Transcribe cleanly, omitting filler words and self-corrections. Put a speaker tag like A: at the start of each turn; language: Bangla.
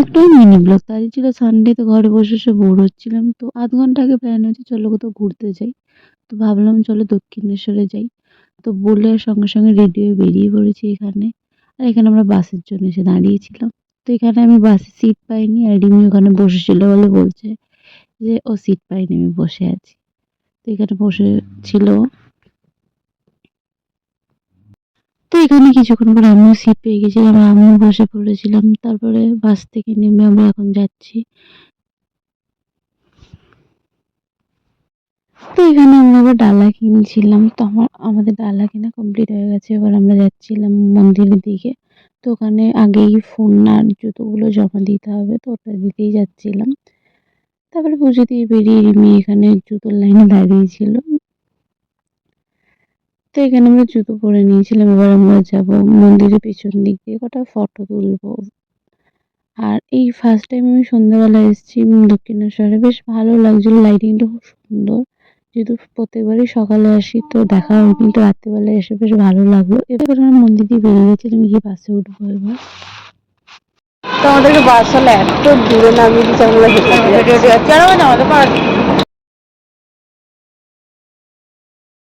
A: একটাই মিনি ব্লগ। তাই ছিল সানডে, তো ঘরে বসে, বসে বোর হচ্ছিলাম। তো ০.৫ ঘন্টা আগে প্ল্যান হয়েছে চলো কোথাও ঘুরতে যাই। তো ভাবলাম চলো দক্ষিণেশ্বরে যাই। তো বলে সঙ্গে, সঙ্গে রেডি হয়ে বেরিয়ে পড়েছি এখানে। আর এখানে আমরা বাসের জন্য এসে দাঁড়িয়েছিলাম। তো এখানে আমি বাসে সিট পাইনি আর রিমি ওখানে বসেছিল বলে বলছে যে ও সিট পায়নি, আমি বসে আছি। তো এখানে বসেছিল। তো এখানে কিছুক্ষণ পরে আমিও সিট পেয়ে গেছিলাম আর আমিও বসে পড়েছিলাম। তারপরে বাস থেকে নেমে আমরা এখন যাচ্ছি। তো এখানে আমরা আবার ডালা কিনছিলাম। তো আমাদের ডালা কেনা কমপ্লিট হয়ে গেছে। এবার আমরা যাচ্ছিলাম মন্দিরের দিকে। তো ওখানে আগেই ফোন আর জুতোগুলো জমা দিতে হবে, তো ওটা দিতেই যাচ্ছিলাম। তারপরে পুজো দিয়ে বেরিয়ে রিমি এখানে জুতোর লাইনে দাঁড়িয়েছিল। তো এখানে আমরা জুতো পরে নিয়েছিলাম। এবার আমরা যাব মন্দিরের পেছন দিক দিয়ে, কটা ফটো তুলবো। আর এই ফার্স্ট টাইম আমি সন্ধ্যাবেলা এসেছি দক্ষিণেশ্বরে, বেশ ভালো লাগছিল, লাইটিংটা খুব সুন্দর। যেহেতু প্রত্যেকবারই সকালে আসি তো দেখা হয়, কিন্তু রাত্রিবেলায় এসে বেশ ভালো লাগলো। এবার আমরা মন্দির দিয়ে বেরিয়ে গেছিলাম, গিয়ে বাসে উঠবো এবার।
B: তো আমাদেরকে বাস হলে এত দূরে নামিয়ে দিচ্ছে, আমরা হেঁটে হেঁটে যাচ্ছি। আর আমাদের পাড়া